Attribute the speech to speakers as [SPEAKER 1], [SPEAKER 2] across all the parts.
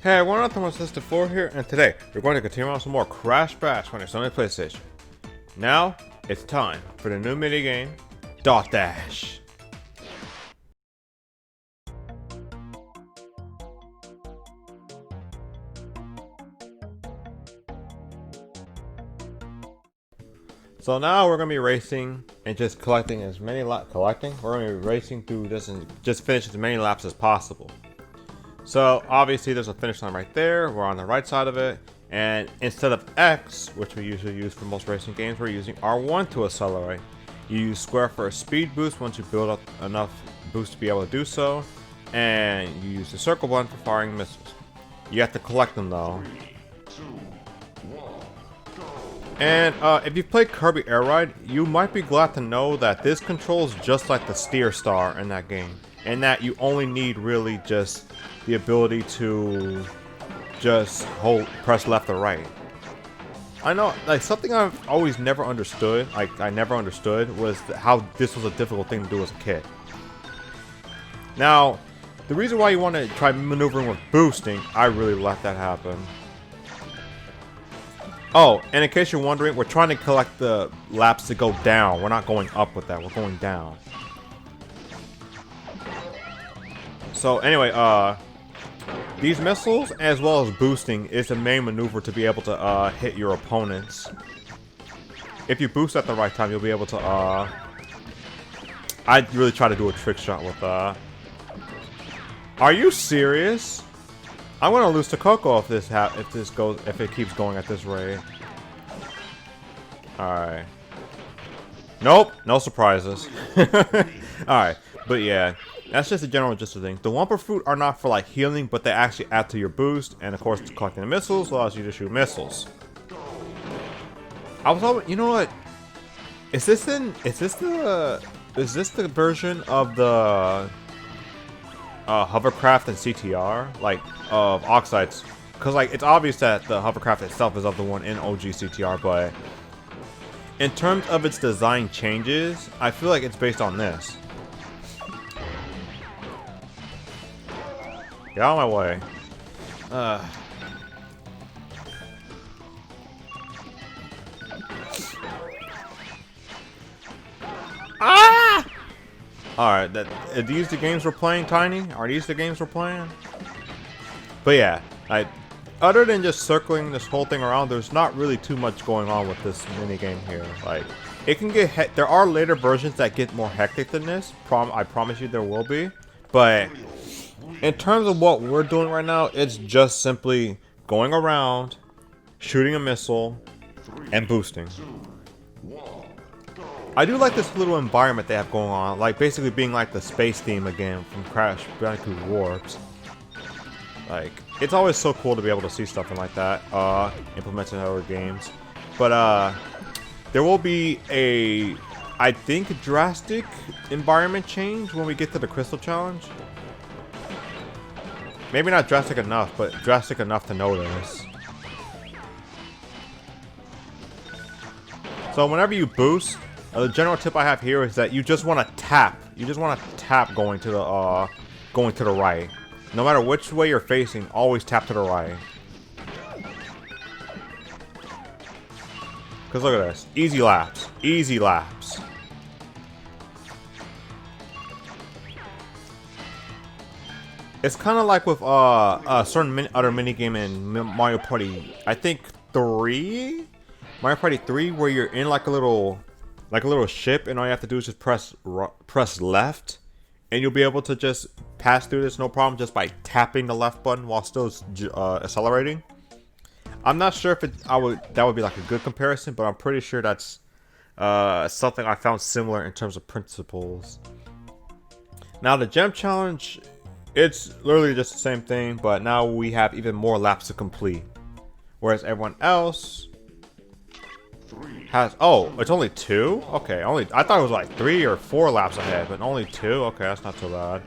[SPEAKER 1] Hey everyone, Anthon-patapon here, and today we're going to continue on some more Crash Bash on your Sony PlayStation. Now, it's time for the new minigame, Dot Dash. So now we're going to be racing and just collecting as many laps. We're going to be racing through this and just finish as many laps as possible. So obviously there's a finish line right there. We're on the right side of it, and instead of X, which we usually use for most racing games, we're using R1 to accelerate. You use square for a speed boost once you build up enough boost to be able to do so, and you use the circle button for firing missiles. You have to collect them though. And if you've played Kirby Air Ride, you might be glad to know that this controls just like the Steer Star in that game, and that you only need really just the ability to just press left or right. I know, like, something I've always never understood, was how this was a difficult thing to do as a kid. Now, the reason why you want to try maneuvering with boosting, I really let that happen. Oh, and in case you're wondering, we're trying to collect the laps to go down. We're not going up with that, we're going down. So anyway, these missiles, as well as boosting, is the main maneuver to be able to hit your opponents. If you boost at the right time, you'll be able to I'd really try to do a trick shot with Are you serious? I'm gonna lose to Coco if if it keeps going at this rate. Alright. Nope, no surprises. Alright, but yeah. That's just a general gist of things. The Wumper Fruit are not for like healing, but they actually add to your boost, and of course collecting the missiles allows you to shoot missiles. I was hoping, you know what? Is this the version of the hovercraft and CTR, like of Oxides? Because like it's obvious that the hovercraft itself is of the one in OG CTR, but in terms of its design changes, I feel like it's based on this. Get out of my way. Ah! Alright, are these the games we're playing, Tiny? Are these the games we're playing? But yeah, other than just circling this whole thing around, there's not really too much going on with this minigame here. Like, it can get there are later versions that get more hectic than this. I promise you there will be. But in terms of what we're doing right now, it's just simply going around, shooting a missile, and boosting. I do like this little environment they have going on, like basically being like the space theme again from Crash Bandicoot Warps. Like, it's always so cool to be able to see stuff like that implemented in other games. But there will be a, I think, drastic environment change when we get to the Crystal Challenge. Maybe not drastic enough, but drastic enough to notice. So whenever you boost, the general tip I have here is that you just want to tap. You just want to tap going to the right. No matter which way you're facing, always tap to the right. Because look at this. Easy laps. Easy laps. It's kind of like with a certain other minigame in Mario Party, I think 3? Mario Party 3, where you're in like a little ship, and all you have to do is just press left, and you'll be able to just pass through this no problem just by tapping the left button while still accelerating. I'm not sure if that would be like a good comparison, but I'm pretty sure that's something I found similar in terms of principles. Now the Gem Challenge, it's literally just the same thing, but now we have even more laps to complete. Whereas everyone else has, oh, it's only 2? Okay, I thought it was like 3 or 4 laps ahead, but only 2? Okay, that's not too bad.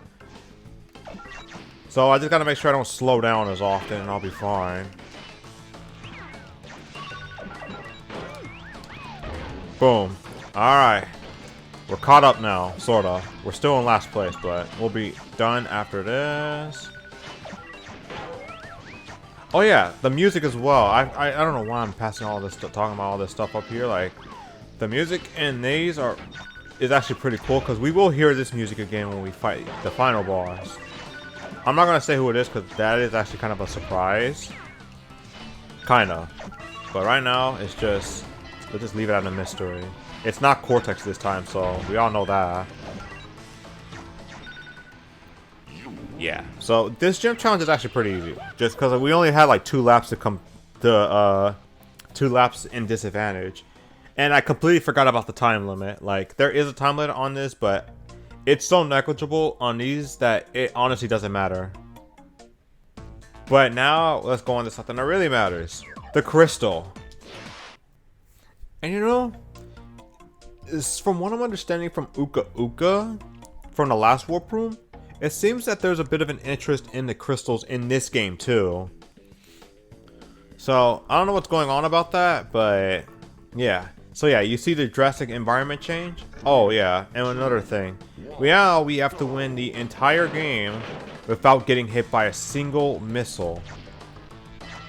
[SPEAKER 1] So I just gotta make sure I don't slow down as often, and I'll be fine. Boom. Alright. We're caught up now, sorta. We're still in last place, but we'll be done after this. Oh yeah, the music as well. I don't know why I'm passing all this talking about all this stuff up here. Like, the music in these is actually pretty cool because we will hear this music again when we fight the final boss. I'm not gonna say who it is because that is actually kind of a surprise. Kinda. But right now, it's just, let's just leave it as a mystery. It's not Cortex this time, so we all know that. Yeah. So this gym challenge is actually pretty easy, just because we only had like 2 laps to come to 2 laps in disadvantage, and I completely forgot about the time limit. Like, there is a time limit on this, but it's so negligible on these that it honestly doesn't matter. But now let's go on to something that really matters: the crystal. And you know, from what I'm understanding from Uka Uka from the last warp room, it seems that there's a bit of an interest in the crystals in this game too. So I don't know what's going on about that, but yeah. So yeah, you see the drastic environment change? Oh yeah, and another thing. We have to win the entire game without getting hit by a single missile.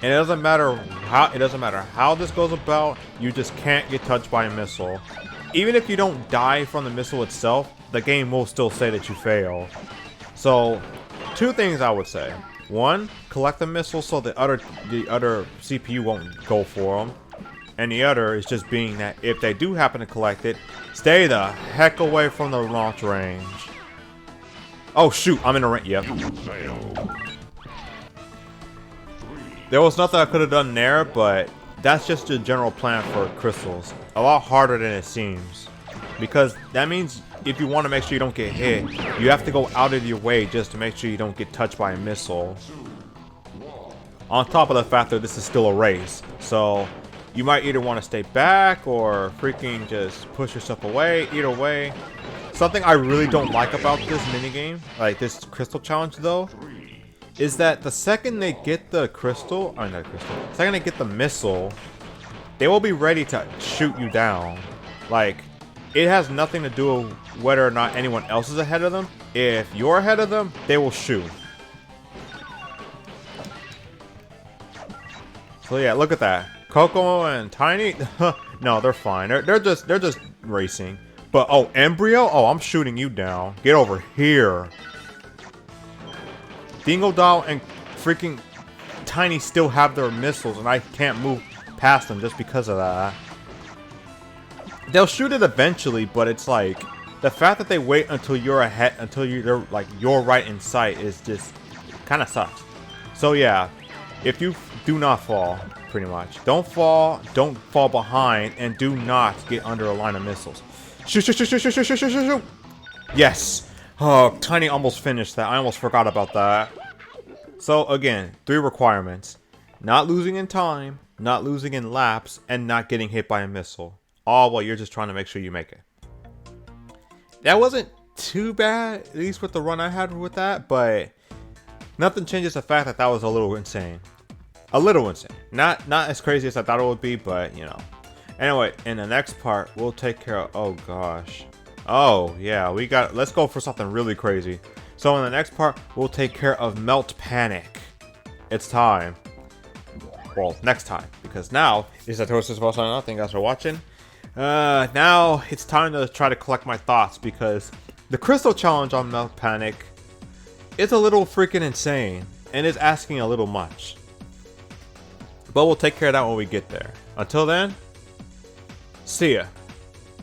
[SPEAKER 1] And it doesn't matter how this goes about, you just can't get touched by a missile. Even if you don't die from the missile itself, the game will still say that you fail. So, 2 things I would say. 1, collect the missiles so the other CPU won't go for them. And the other is just being that if they do happen to collect it, stay the heck away from the launch range. Oh shoot, I'm in the range. Yep. There was nothing I could have done there, but that's just the general plan for crystals. A lot harder than it seems. Because that means if you want to make sure you don't get hit, you have to go out of your way just to make sure you don't get touched by a missile. On top of the fact that this is still a race. So you might either want to stay back or freaking just push yourself away. Either way. Something I really don't like about this minigame, like this crystal challenge though, is that the second they get the crystal, second they get the missile, they will be ready to shoot you down. Like, it has nothing to do with whether or not anyone else is ahead of them. If you're ahead of them, they will shoot. So yeah, look at that. Coco and Tiny, no, they're fine. They're just racing. But oh, Embryo, oh, I'm shooting you down. Get over here. Dingo Doll and freaking Tiny still have their missiles, and I can't move past them just because of that. They'll shoot it eventually, but it's like the fact that they wait until you're ahead, until you're like you're right in sight, is just kind of sucks. So yeah, if you do not fall, pretty much, don't fall behind, and do not get under a line of missiles. Shoot, shoot, shoot, shoot, shoot, shoot, shoot, shoot, shoot. Yes. Oh, Tiny almost finished that. I almost forgot about that. So again, 3 requirements: not losing in time, not losing in laps, and not getting hit by a missile. All while you're just trying to make sure you make it. That wasn't too bad, at least with the run I had with that, but nothing changes the fact that that was a little insane. A little insane. Not as crazy as I thought it would be, but you know. Anyway, in the next part, we'll take care of, oh gosh. Oh, yeah, let's go for something really crazy. So in the next part, we'll take care of Melt Panic. It's time. Well, next time, because now, this is Toasters Boss. Thank you guys for watching. Now, it's time to try to collect my thoughts, because the Crystal Challenge on Melt Panic is a little freaking insane, and is asking a little much. But we'll take care of that when we get there. Until then, see ya.